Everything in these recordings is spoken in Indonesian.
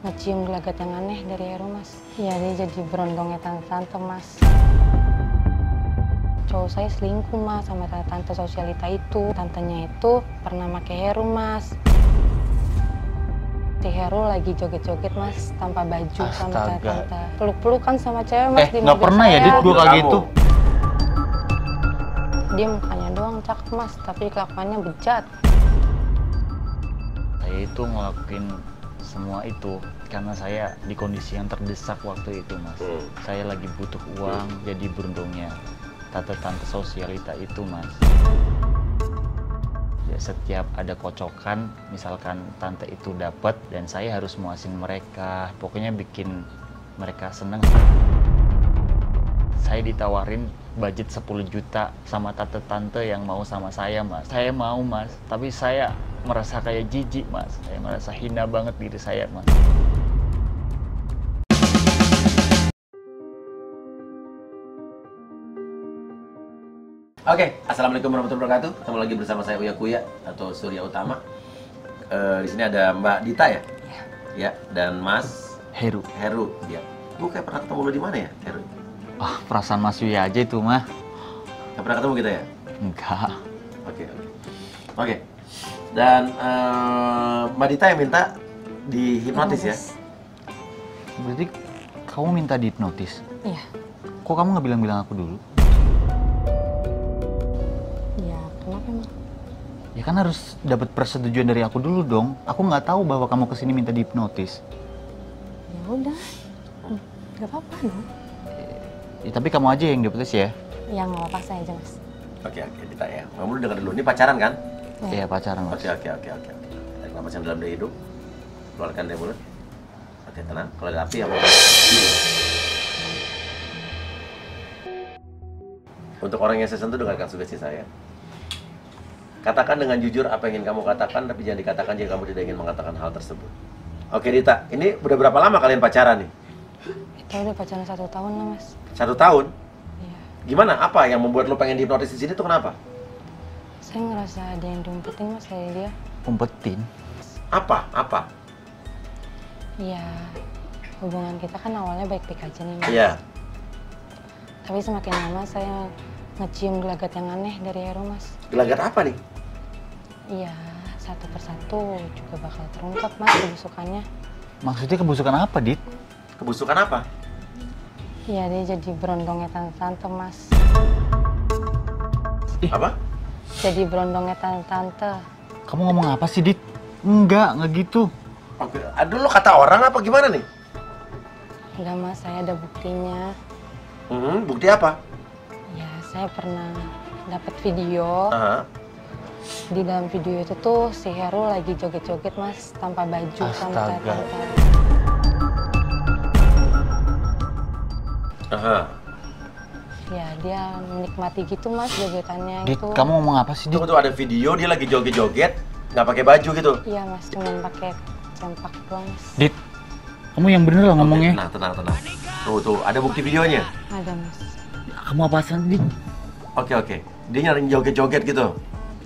ngecium gelagat yang aneh dari Heru, Mas. Iya, dia jadi berondongnya tante-tante, Mas. Cowok saya selingkuh, Mas, sama tante sosialita itu. Tantenya itu pernah pakai Heru, Mas. Si Heru lagi joget-joget, Mas, tanpa baju. Sama tante. Peluk-pelukan sama cewek, Mas, di mobil nggak pernah saya. ya, Dit, gua kayak gitu. Dia mukanya doang cakep, Mas, tapi kelakuannya bejat. Saya itu ngelakuin semua itu karena saya di kondisi yang terdesak waktu itu, Mas. Saya lagi butuh uang, jadi berondongnya tante-tante sosialita itu, Mas. Ya, setiap ada kocokan, misalkan tante itu dapat dan saya harus muasin mereka, pokoknya bikin mereka seneng. Saya ditawarin budget 10 juta sama tante-tante yang mau sama saya, Mas. Saya mau, Mas, tapi saya merasa kayak jijik, Mas. Saya merasa hina banget diri saya, Mas. Oke, assalamualaikum warahmatullahi wabarakatuh. Ketemu lagi bersama saya Uya Kuya atau Surya Utama. Di sini ada Mbak Dita ya? Iya. Ya, dan Mas Heru. Heru. Ya. Gue kayak pernah ketemu lo di mana ya, Heru? Ah, perasaan Mas Yuya aja itu, mah. Gak pernah ketemu kita ya? Enggak. Oke. Dan Mbak Dita yang minta dihipnotis ya? Berarti kamu minta dihipnotis? Iya. Kok kamu nggak bilang-bilang aku dulu? Ya, kenapa emang? Ya kan harus dapat persetujuan dari aku dulu dong. Aku nggak tahu bahwa kamu kesini minta dihipnotis. Ya udah, nggak apa-apa dong. Iya. Ya, tapi kamu aja yang dihipnotis ya? Ya nggak apa-apa, saya aja, Mas. Oke, Dita ya. Kamu dulu dengar dulu, ini pacaran kan? Iya, pacaran, Mas. Oke. Tarik nafas yang dalam dari hidung, keluarkan dari mulut. Oke, tenang. Kalau ada api, apa? Untuk orang yang saya sentuh, dengarkan sugesti saya. Katakan dengan jujur apa yang ingin kamu katakan, tapi jangan dikatakan jika kamu tidak ingin mengatakan hal tersebut. Oke, Dita, ini udah berapa lama kalian pacaran nih? Kita udah pacaran 1 tahun lah, Mas. 1 tahun? Iya. Gimana? Apa yang membuat lo pengen dihipnotis di sini tuh kenapa? Saya ngerasa ada yang diumpetin, Mas, dari dia. Umpetin? Apa? Iya, hubungan kita kan awalnya baik-baik aja nih, Mas. Iya. Tapi semakin lama saya ngecium gelagat yang aneh dari Heru, Mas. Gelagat apa nih? Iya, satu persatu juga bakal terungkap, Mas, kebusukannya. Maksudnya kebusukan apa, Dit? Kebusukan apa? Iya, dia jadi berondongnya tante-tante, Mas. Apa? Jadi berondongnya tante-tante. Kamu ngomong apa sih, Dit? Enggak gitu. Oke, aduh lo kata orang apa gimana nih? Enggak, Mas, saya ada buktinya. Bukti apa? Ya, saya pernah dapat video. Aha. Di dalam video itu tuh si Heru lagi joget-joget, Mas, tanpa baju sama Astaga. tante. Aha. Ya, dia menikmati gitu, Mas, jogetannya Dit, gitu. kamu ngomong apa sih, Dit? Tuh ada video dia lagi joget-joget, nggak pakai baju gitu. Iya, Mas, cuman pakai sempak doang, Mas. Dit, kamu yang bener lah ngomongnya. Oke, tenang. Tuh, ada bukti videonya. Ada, Mas. Kamu apaan, Dit? Oke. Dia nyari joget-joget gitu.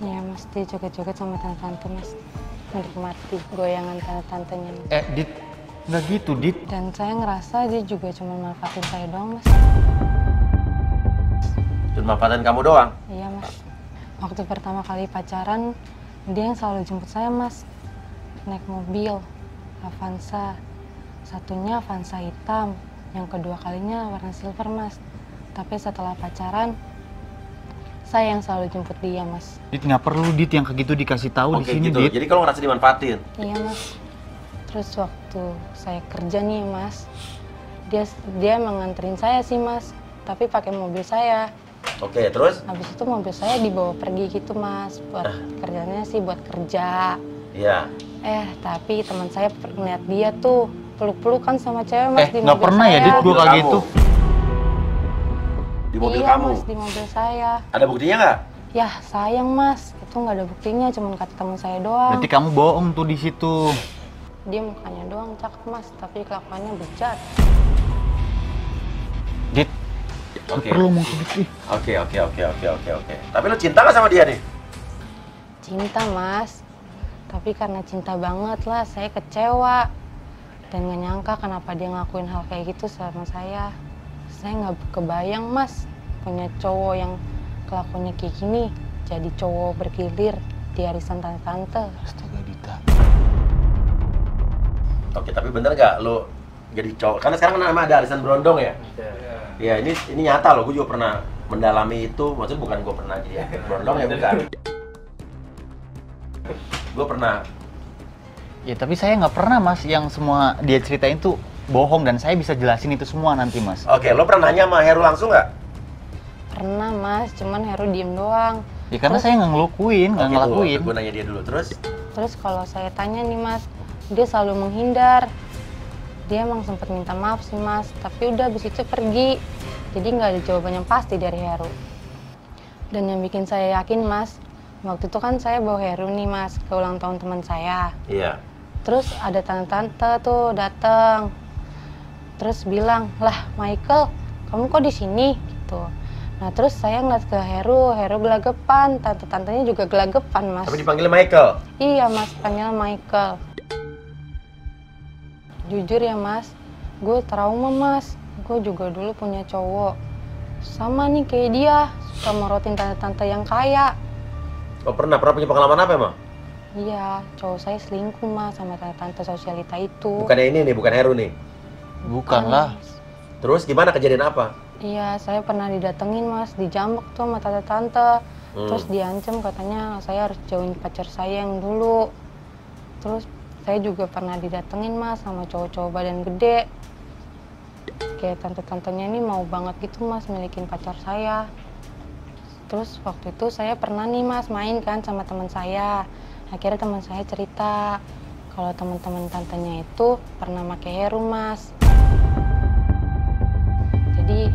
Iya, Mas, dia joget-joget sama tante-tante, Mas. Menikmati goyangan tante-tantenya, Mas. Dit, nggak gitu, Dit. Dan saya ngerasa dia juga cuma manfaatin saya doang, Mas. Cuma manfaatin kamu doang. Iya, Mas. Waktu pertama kali pacaran, dia yang selalu jemput saya, Mas. Naik mobil, Avanza. Satunya Avanza hitam, yang kedua kalinya warna silver, Mas. Tapi setelah pacaran, saya yang selalu jemput dia, Mas. Dit, nggak perlu, Dit, yang kayak gitu dikasih tahu di Oke sini, gitu. Dit. Jadi kalau ngerasa dimanfaatin. Iya, Mas. Terus waktu saya kerja nih, Mas, dia emang nganterin saya sih, Mas. Tapi pakai mobil saya. Oke, terus? Habis itu mobil saya dibawa pergi gitu, Mas. Buat kerjanya sih buat kerja. Iya. Tapi teman saya ngeliat dia tuh peluk-pelukan sama cewek, Mas, di nggak mobil pernah saya. ya, Dit, gua kayak Kamu. gitu. Di mobil Iya, kamu. Mas, di mobil saya. Ada buktinya nggak? Ya, sayang, Mas. Itu nggak ada buktinya, cuma kata teman saya doang. Berarti kamu bohong tuh di situ. Dia mukanya doang cakep, Mas, tapi kelakuannya bejat. Dit, Oke. perlu mau sedikit. Oke. Tapi lo cinta nggak sama dia nih? Cinta, Mas. Tapi karena cinta banget lah, saya kecewa. Dan gak nyangka kenapa dia ngakuin hal kayak gitu sama saya. Saya nggak kebayang mas, punya cowok yang kelakuannya kayak gini, jadi cowok bergilir di arisan tante-tante. Astaga Dita. Oke, tapi bener nggak lo jadi cowok? Karena sekarang kan memang ada arisan berondong ya. Iya, ini nyata loh. Gue juga pernah mendalami itu. Maksudnya bukan gue pernah jadi berondong ya, bukan. Gue pernah. Ya tapi saya nggak pernah mas, yang semua dia ceritain tuh bohong dan saya bisa jelasin itu semua nanti mas. Oke, lo pernah nanya sama Heru langsung nggak? Pernah mas, cuman Heru diem doang. Ya karena saya nggak ngelukuin, nggak ngelakuin. Gue nanya dia dulu, terus? Terus kalau saya tanya nih mas, dia selalu menghindar. Dia emang sempat minta maaf sih mas, tapi udah habis itu pergi. Jadi nggak ada jawaban yang pasti dari Heru. Dan yang bikin saya yakin mas, waktu itu kan saya bawa Heru nih mas ke ulang tahun teman saya. Iya. Terus ada tante-tante tuh datang. Terus bilang, lah Michael, kamu kok di sini? Gitu. Nah terus saya ngeliat ke Heru gelagapan, tante-tantenya juga gelagapan mas. Tapi dipanggilnya Michael? Iya mas, panggilnya Michael. Jujur ya mas, gue trauma mas. Gue juga dulu punya cowok. Sama nih kayak dia, suka morotin tante-tante yang kaya. Oh pernah punya pengalaman apa emang? Iya, cowok saya selingkuh mas sama tante-tante sosialita itu. Bukannya ini nih, bukan Heru nih? Bukan lah. Terus gimana, kejadian apa? Iya, saya pernah didatengin mas, dijambak tuh sama tante-tante. Terus diancam katanya saya harus jauhin pacar saya yang dulu. Terus saya juga pernah didatengin mas sama cowok-cowok badan gede. Kayak tante-tantenya ini mau banget gitu mas milikin pacar saya. Terus waktu itu saya pernah nih mas main kan sama teman saya. Akhirnya teman saya cerita kalau teman-teman tantenya itu pernah pakai Heru mas. Jadi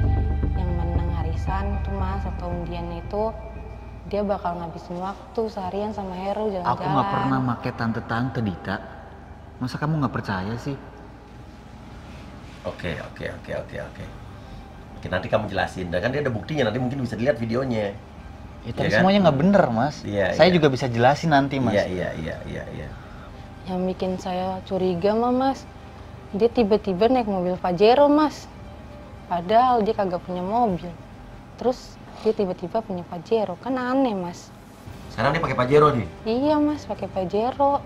yang menang arisan tuh mas atau undiannya itu dia bakal ngabisin waktu seharian sama Heru jalan-jalan. Aku nggak pernah make tante-tante Dita. Masa kamu nggak percaya sih? Oke, nanti kamu jelasin. Dan kan dia ada buktinya, nanti mungkin bisa dilihat videonya. Ya, tapi Iya kan? semuanya nggak bener mas. Iya, Saya iya. juga bisa jelasin nanti mas. Iya. Yang bikin saya curiga mah mas, dia tiba-tiba naik mobil Pajero mas. Padahal dia kagak punya mobil. Terus dia tiba-tiba punya Pajero, kan aneh mas. Sekarang dia pakai Pajero nih? Iya mas, pakai Pajero.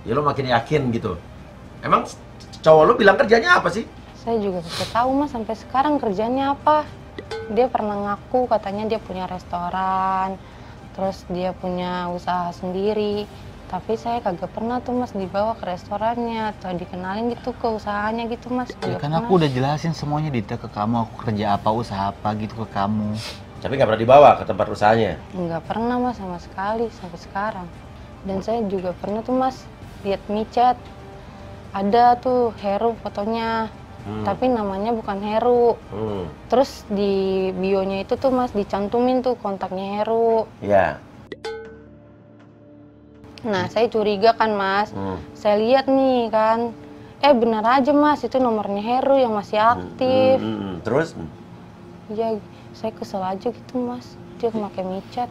Ya lo makin yakin gitu. Emang cowok lo bilang kerjanya apa sih? Saya juga gak tahu mas sampai sekarang kerjanya apa. Dia pernah ngaku katanya dia punya restoran, terus dia punya usaha sendiri. Tapi saya kagak pernah tuh mas dibawa ke restorannya atau dikenalin gitu ke usahanya gitu mas. Ya Kagak kan pernah. aku udah jelasin semuanya Dita ke kamu, aku kerja apa, usaha apa gitu ke kamu. Tapi nggak pernah dibawa ke tempat usahanya? Nggak pernah mas sama sekali sampai sekarang. Dan saya juga pernah tuh mas lihat micet. Ada tuh Heru fotonya. Tapi namanya bukan Heru. Terus di bionya itu tuh mas dicantumin tuh kontaknya Heru. Iya. Nah saya curiga kan mas, saya lihat nih kan, benar aja mas itu nomornya Heru yang masih aktif. Terus? Ya saya kesel aja gitu mas, dia pakai micet.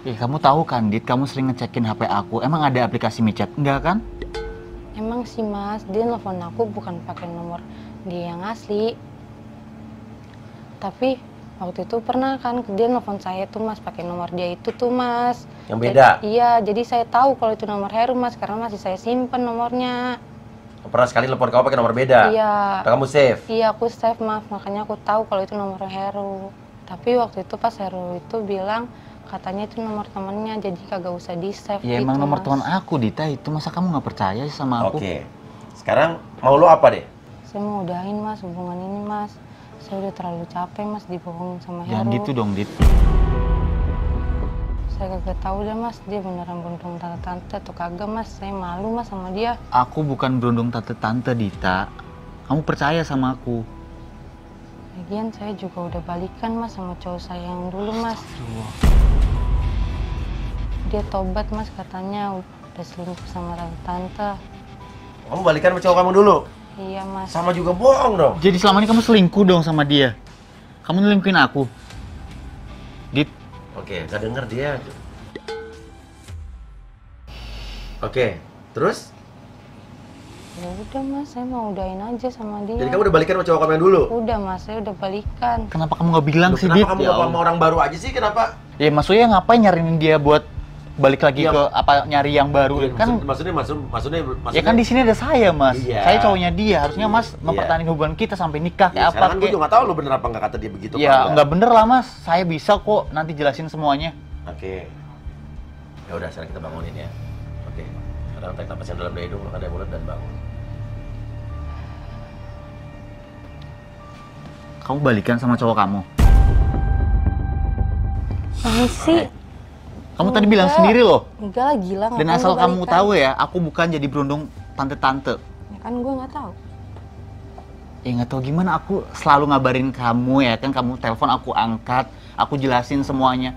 Kamu tahu kan Dit, kamu sering ngecekin HP aku, emang ada aplikasi micet? Enggak kan? Emang sih mas, dia nelfon aku bukan pakai nomor dia yang asli. Tapi waktu itu pernah kan dia nelfon saya tuh mas pakai nomor dia itu tuh mas. Yang beda? Iya, jadi saya tahu kalau itu nomor Heru mas karena masih saya simpen nomornya. Pernah sekali telepon kamu pakai nomor beda? Iya. Atau kamu save? Iya aku save mas, makanya aku tahu kalau itu nomor Heru. Tapi waktu itu pas Heru itu bilang katanya itu nomor temennya, jadi kagak usah di save. Ya gitu, emang nomor mas. teman aku Dita itu, masa kamu nggak percaya sih sama aku? Oke. Sekarang mau lo apa deh? Saya mau udahin mas hubungan ini mas. Saya udah terlalu capek mas dibohongin sama Heru. Jangan gitu dong Dit. Saya kagak tahu deh mas, dia beneran beruntung tante-tante atau kagak mas. Saya malu mas sama dia. Aku bukan berundung tante-tante Dita. Kamu percaya sama aku. Lagian saya juga udah balikan mas sama cowok saya yang dulu mas. Dia tobat mas katanya udah selingkuh sama tante-tante. Kamu balikan sama cowok kamu dulu? Iya mas. Sama juga bohong dong. Jadi selama ini kamu selingkuh dong sama dia. Kamu nyelingkuhin aku. Dit, Oke, nggak denger dia. Oke, terus? Ya udah mas, saya mau udahin aja sama dia. Jadi kamu udah balikan sama cowok kamu yang dulu? Udah mas, saya udah balikan. Kenapa kamu nggak bilang sih, Kenapa Dit? kamu Ya gak Allah. sama orang baru aja sih? Kenapa? Ya maksudnya ngapain nyariin dia buat balik lagi Iya. ke apa nyari yang baru Iya, kan? maksudnya Ya kan di sini ada saya, Mas. Iya. Saya cowoknya dia. Harusnya Mas Iya. mempertahankan hubungan kita sampai nikah Ya, kayak apa sekarang kan gue kek. juga gak tahu lu bener apa nggak kata dia begitu. apa Ya nggak bener lah, Mas. Saya bisa kok nanti jelasin semuanya. Oke. Ya udah, sekarang kita bangunin ya. Oke. Sekarang tarik napas yang dalam dari hidung, makan dari mulut dan bangun. Kamu balikan sama cowok kamu. Ini sih. Kamu tadi bilang Enggak. sendiri loh. Enggak lah, gila. Dan ngapain asal gua kamu balikan? tahu ya, aku bukan jadi berondong tante-tante. Ya kan gue nggak tahu. Ya nggak tahu gimana, aku selalu ngabarin kamu ya kan, kamu telepon aku angkat, aku jelasin semuanya.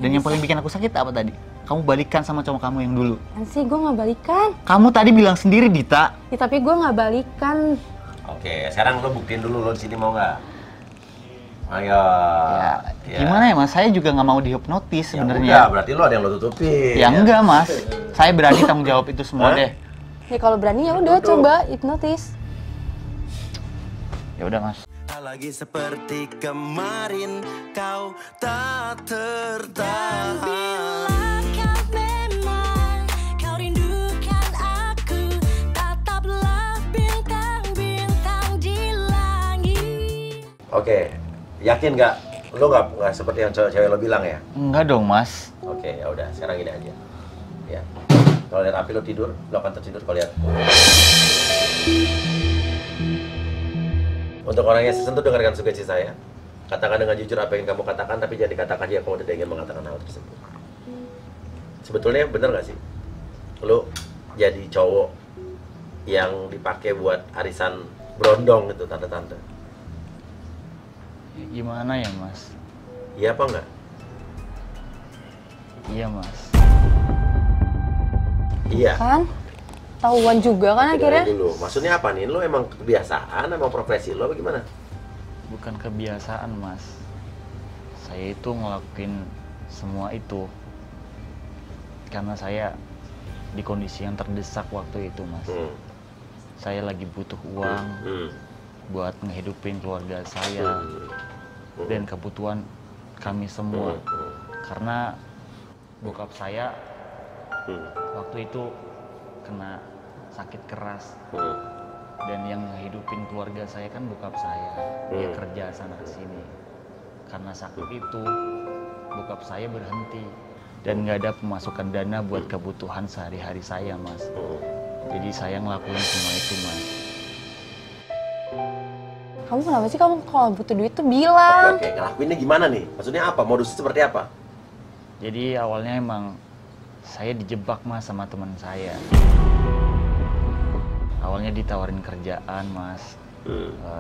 Dan yang paling bikin aku sakit apa tadi? Kamu balikan sama cowok kamu yang dulu. Kan sih gue nggak balikan. Kamu tadi bilang sendiri, Dita. Ya tapi gue nggak balikan. Oke, sekarang lo buktiin dulu lo di sini mau nggak? Ayo. Ya, gimana ya Mas? Saya juga nggak mau dihipnotis Ya sebenarnya. udah, berarti lo ada yang lo tutupin. Ya enggak Mas, saya berani tanggung jawab itu semua Hah? deh. Ya kalau berani ya udah Duduk. coba hipnotis. Ya udah Mas. Tak lagi seperti kemarin, kau tak tertahan. Bilangkan memang kau rindukan aku, tataplah bintang-bintang di langit. Oke, yakin nggak? Lo nggak seperti yang cewek lo bilang ya? Enggak dong Mas. Oke, ya udah. Sekarang gini aja. Ya. Kalau lihat api lo tidur, lo akan tertidur kalau lihat. Untuk orang yang sesentuh, dengarkan sugesti saya. Katakan dengan jujur apa yang kamu katakan, tapi jangan dikatakan jika kamu tidak ingin mengatakan hal tersebut. Sebetulnya bener nggak sih? Lo jadi cowok yang dipakai buat arisan berondong itu, tante-tante. Gimana ya Mas? Iya apa enggak? Iya Mas. Iya. Kan? Tahuan juga kan akhirnya. Dulu. Maksudnya apa nih? Lo emang kebiasaan, emang profesi lo, bagaimana? Bukan kebiasaan Mas. Saya itu ngelakuin semua itu karena saya di kondisi yang terdesak waktu itu Mas. Saya lagi butuh uang buat ngehidupin keluarga saya dan kebutuhan kami semua. Karena bokap saya waktu itu kena sakit keras dan yang ngehidupin keluarga saya kan bokap saya. Dia kerja sana sini. Karena sakit itu bokap saya berhenti dan nggak ada pemasukan dana buat kebutuhan sehari-hari saya Mas. Jadi saya ngelakuin semua itu Mas. Kamu kenapa sih kamu kalau butuh duit tuh bilang? Oke, ngelakuinnya gimana nih? Maksudnya apa? Modusnya seperti apa? Jadi awalnya emang saya dijebak Mas sama teman saya. Awalnya ditawarin kerjaan Mas,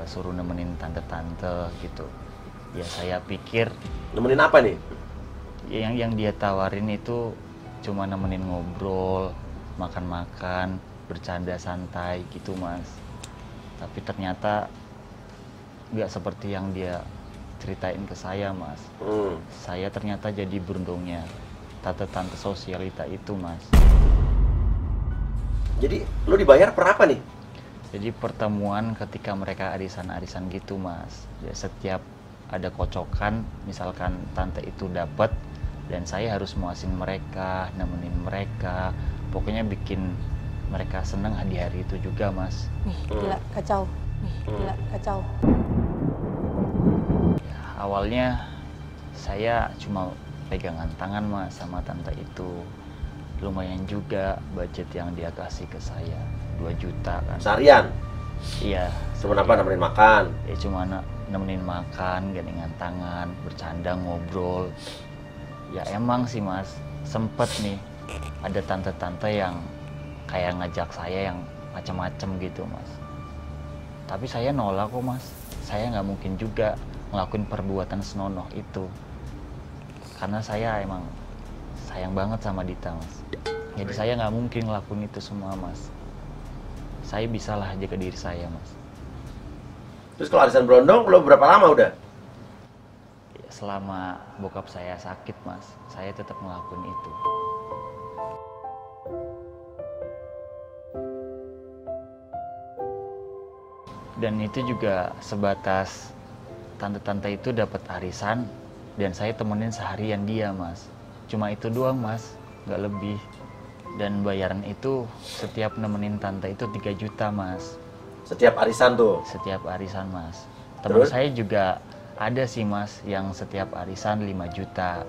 suruh nemenin tante-tante gitu. Ya saya pikir Nemenin apa nih? yang dia tawarin itu cuma nemenin ngobrol, makan-makan, bercanda santai gitu Mas. Tapi ternyata nggak seperti yang dia ceritain ke saya Mas. Saya ternyata jadi berondongnya tante-tante sosialita itu Mas. Jadi lo dibayar per apa nih? Jadi pertemuan ketika mereka arisan-arisan gitu Mas. Ya, setiap ada kocokan, misalkan tante itu dapat dan saya harus muasin mereka, nemenin mereka, pokoknya bikin mereka senang di hari itu juga Mas. Nih, gila kacau. Nih, gila kacau. Ya, awalnya saya cuma pegangan tangan Mas sama tante itu. Lumayan juga budget yang dia kasih ke saya, 2 juta kan. Seharian? Iya. Cuma apa? Nemenin makan? Ya cuma nemenin makan, gandengan tangan, bercanda, ngobrol. Ya emang sih Mas, sempet nih ada tante-tante yang kayak ngajak saya yang macam-macam gitu Mas. Tapi saya nolak kok Mas. Saya nggak mungkin juga ngelakuin perbuatan senonoh itu. Karena saya emang sayang banget sama Dita Mas. Jadi saya nggak mungkin ngelakuin itu semua Mas. Saya bisalah jaga diri saya Mas. Terus kalau arisan berondong, lo berapa lama udah? Selama bokap saya sakit Mas, saya tetap ngelakuin itu. Dan itu juga sebatas tante-tante itu dapat arisan dan saya temenin seharian dia mas. Cuma itu doang mas, nggak lebih. Dan bayaran itu setiap nemenin tante itu 3 juta mas. Setiap arisan tuh. Setiap arisan mas. Teman Terus? saya juga ada sih mas yang setiap arisan 5 juta.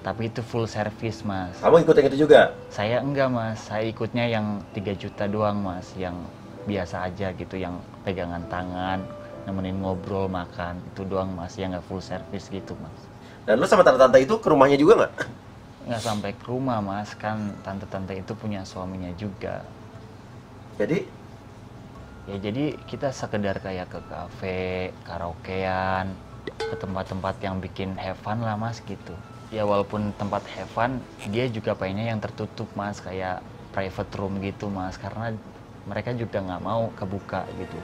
Tapi itu full service mas. Kamu ikut yang itu juga? Saya enggak mas, saya ikutnya yang 3 juta doang mas. Yang biasa aja gitu, yang pegangan tangan, nemenin ngobrol, makan. Itu doang mas, yang nggak full service gitu mas. Dan lu sama tante-tante itu ke rumahnya juga nggak? Nggak sampai ke rumah mas, kan tante-tante itu punya suaminya juga. Jadi? Ya jadi kita sekedar kayak ke kafe, karaokean, ke tempat-tempat yang bikin have fun lah mas gitu. Ya walaupun tempat have fun, dia juga pengennya yang tertutup mas, kayak private room gitu mas, karena mereka juga nggak mau kebuka gitu.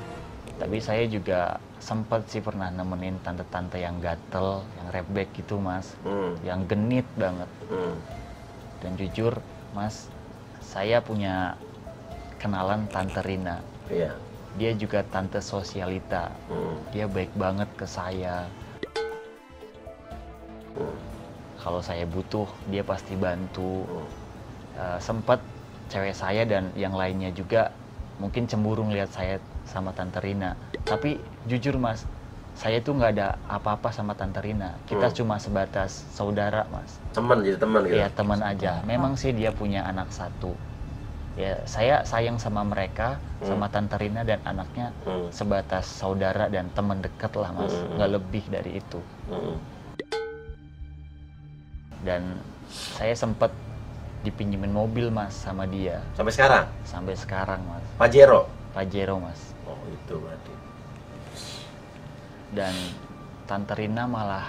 Tapi saya juga sempet sih pernah nemenin tante-tante yang gatel, yang rebek gitu mas, yang genit banget. Dan jujur mas, saya punya kenalan Tante Rina. Iya. Dia juga tante sosialita. Dia baik banget ke saya. Kalau saya butuh, dia pasti bantu. Sempet cewek saya dan yang lainnya juga mungkin cemburu ngeliat saya sama Tante Rina. Tapi jujur mas, saya tuh nggak ada apa-apa sama Tante Rina. Kita cuma sebatas saudara mas. Teman, jadi teman gitu? Iya teman aja. Memang sih dia punya anak 1. Ya saya sayang sama mereka, sama Tante Rina dan anaknya sebatas saudara dan teman dekat lah mas. Nggak lebih dari itu. Dan saya sempet dipinjemin mobil mas sama dia. Sampai sekarang? Sampai sekarang mas. Pajero? Pajero mas. Oh itu berarti. Dan Tante Rina malah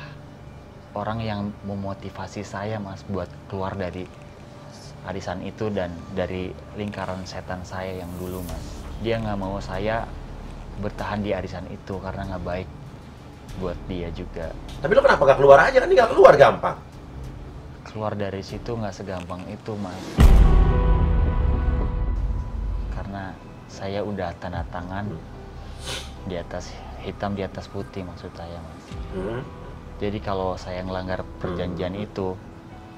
orang yang memotivasi saya mas buat keluar dari arisan itu dan dari lingkaran setan saya yang dulu mas. Dia nggak mau saya bertahan di arisan itu karena nggak baik buat dia juga. Tapi lo kenapa gak keluar aja? Kan tinggal keluar gampang. Keluar dari situ nggak segampang itu mas. Karena saya udah tanda tangan di atas hitam di atas putih maksud saya mas. Jadi kalau saya ngelanggar perjanjian itu,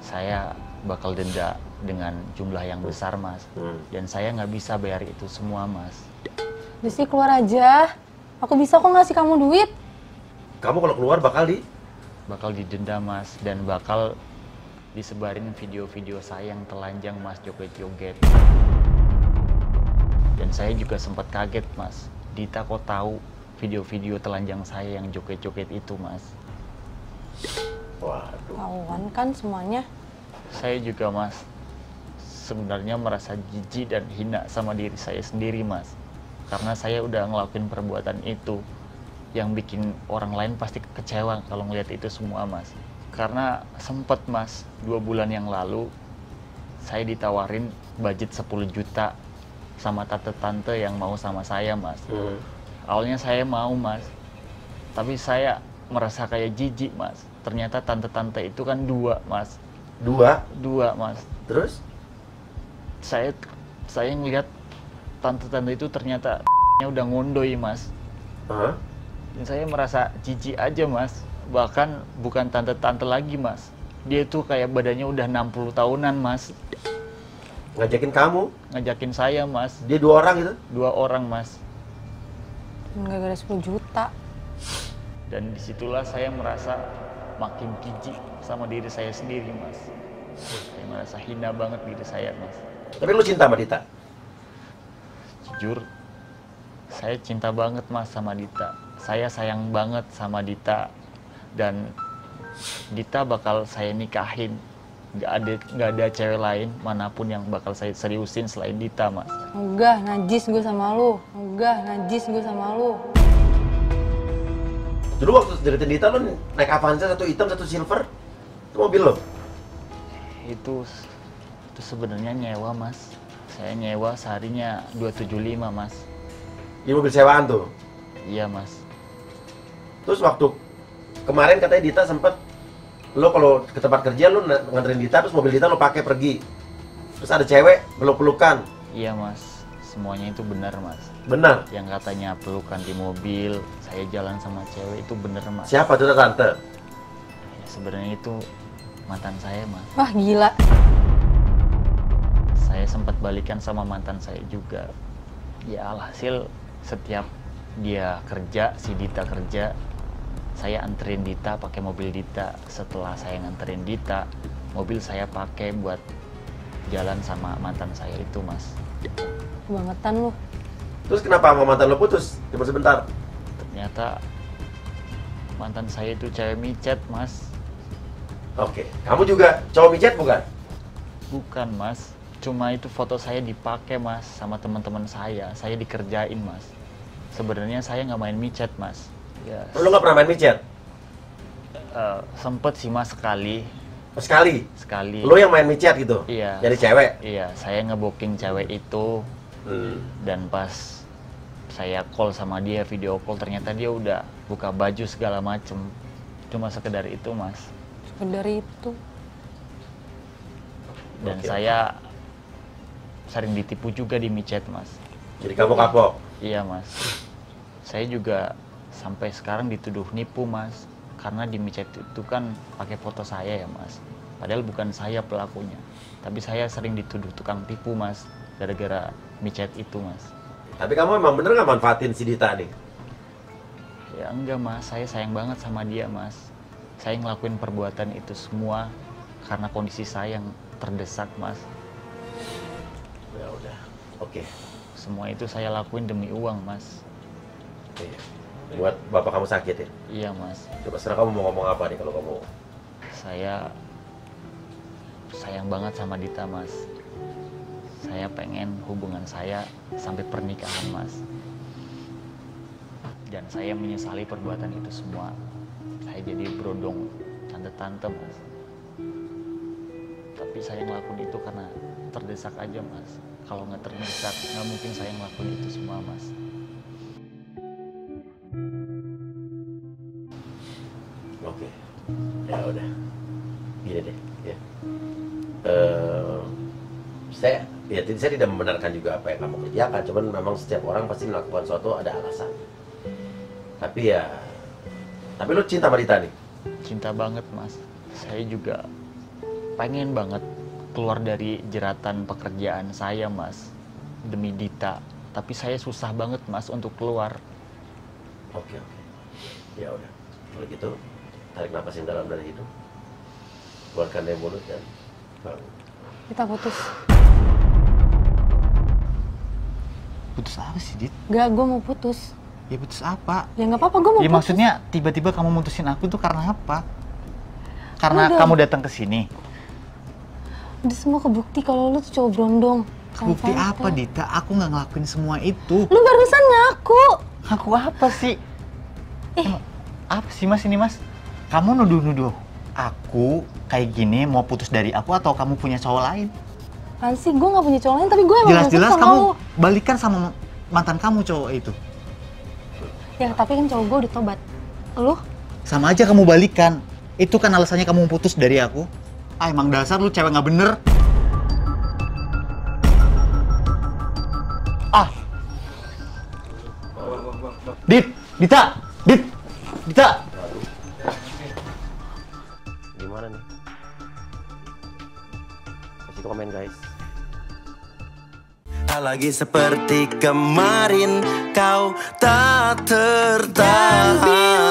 saya bakal denda dengan jumlah yang besar mas. Dan saya nggak bisa bayar itu semua mas. Desi keluar aja. Aku bisa kok ngasih kamu duit. Kamu kalau keluar bakal didenda mas dan bakal disebarin video-video saya yang telanjang mas, joget-joget. Dan saya juga sempat kaget mas, Dita kok tahu video-video telanjang saya yang joget-joget itu mas. Waduh. Tahuan kan semuanya. Saya juga mas sebenarnya merasa jijik dan hina sama diri saya sendiri mas, karena saya udah ngelakuin perbuatan itu yang bikin orang lain pasti kecewa kalau ngeliat itu semua mas. Karena sempet mas 2 bulan yang lalu saya ditawarin budget 10 juta sama tante-tante yang mau sama saya mas. Awalnya saya mau mas, tapi saya merasa kayak jijik mas. Ternyata tante-tante itu kan 2 mas. 2 mas. Terus? Saya ngeliat tante-tante itu ternyata udah ngondoy mas. Dan saya merasa jijik aja mas. Bahkan bukan tante-tante lagi mas. Dia tuh kayak badannya udah 60 tahunan mas. Ngajakin kamu? Ngajakin saya mas. Dia 2 orang gitu? 2 orang mas. Gara-gara 10 juta. Dan disitulah saya merasa makin jijik sama diri saya sendiri mas. Saya merasa hina banget diri saya mas. Tapi lu cinta sama Dita? Jujur, saya cinta banget mas sama Dita. Saya sayang banget sama Dita. Dan Dita bakal saya nikahin. Nggak ada cewek lain manapun yang bakal saya seriusin selain Dita mas. Enggak, najis gue sama lu. Enggak, najis gue sama lu. Dulu waktu deketin Dita lu naik Avanza, 1 hitam 1 silver. Itu mobil lo? Itu sebenarnya nyewa mas. Saya nyewa seharinya 275 mas. Di mobil sewaan tuh? Iya mas. Terus waktu kemarin katanya Dita sempet, lo kalau ke tempat kerja lo nganterin Dita, terus mobil Dita lo pakai pergi. Terus ada cewek peluk-pelukan. Iya mas. semuanya itu benar mas. Benar. Yang katanya pelukan di mobil, saya jalan sama cewek itu benar mas. Siapa tuh tante? Ya, sebenarnya itu mantan saya mas. Wah gila. Saya sempat balikan sama mantan saya juga. Ya alhasil setiap dia kerja, si Dita kerja, saya anterin Dita pakai mobil Dita. Setelah saya nganterin Dita, mobil saya pakai buat jalan sama mantan saya itu mas. Kebangetan lu. Terus kenapa sama mantan lo putus? Cuma sebentar. Ternyata mantan saya itu cewek micet mas. Oke. Kamu juga cowok micet bukan? Bukan mas, cuma itu foto saya dipakai mas sama teman-teman saya dikerjain mas. Sebenarnya saya nggak main micet mas. Ya, Lo nggak pernah main micet? sempet sih mas sekali. Oh, sekali? Sekali. Lo yang main micet gitu? Iya. Jadi cewek? Iya, saya ngebooking cewek itu dan pas saya call sama dia, video call, ternyata dia udah buka baju segala macem. Cuma sekedar itu mas. Sekedar itu. Dan Oke. saya sering ditipu juga di micet mas. Jadi kamu kapok? Iya mas. Saya juga sampai sekarang dituduh nipu mas. Karena di micet itu kan pakai foto saya ya mas. Padahal bukan saya pelakunya. Tapi saya sering dituduh tukang tipu mas. Gara-gara micet itu mas. Tapi kamu emang bener nggak manfaatin si Dita nih? Ya enggak mas, saya sayang banget sama dia mas. Saya ngelakuin perbuatan itu semua karena kondisi saya yang terdesak mas. Ya udah, oke. Semua itu saya lakuin demi uang mas. Iya. Buat bapak kamu sakit ya? Iya mas. Coba sekarang kamu mau ngomong apa nih kalau kamu? Saya sayang banget sama Dita mas. Saya pengen hubungan saya sampai pernikahan mas. Dan saya menyesali perbuatan itu semua. Saya jadi berodong tante-tante mas. Tapi saya ngelakuin itu karena terdesak aja mas. Kalau nggak terdesak, nggak mungkin saya ngelakuin itu semua mas. Oke. Ya udah. Gini deh, ya. Saya tidak membenarkan juga apa yang kamu kerjakan. Cuman memang setiap orang pasti melakukan sesuatu ada alasan. Tapi lo cinta sama Dita nih? Cinta banget mas. Saya juga pengen banget keluar dari jeratan pekerjaan saya mas. Demi Dita. Tapi saya susah banget mas untuk keluar. Oke. Ya udah. Kalau gitu, tarik napas yang dalam dari hidung. Keluarkan dari mulut dan bangun. Kita putus. Putus apa sih Dit? Gak, gue mau putus. Ya putus apa? Ya nggak apa-apa, gue mau Ya putus. maksudnya tiba-tiba kamu mutusin aku tuh karena apa? Karena Udah. kamu datang ke sini. Udah semua kebukti kalau lu tuh cowok berondong. Sama Bukti Fanta. apa Dita? Aku nggak ngelakuin semua itu. Lu barusan ngaku. Aku apa sih? Emang apa sih mas ini mas? Kamu nuduh-nuduh aku kayak gini mau putus dari aku atau kamu punya cowok lain? Kan sih, gue gak punya cowok lain, tapi gue emang Jelas-jelas suka sama kamu lu. balikan sama mantan kamu cowok itu. Ya tapi kan cowok gue udah tobat. Lu? Sama aja kamu balikan. Itu kan alasannya kamu putus dari aku. Ah emang dasar lu cewek nggak bener. Ah. Dita. Gimana nih? Kasih komen guys. Tak lagi seperti kemarin, kau tak tertahan.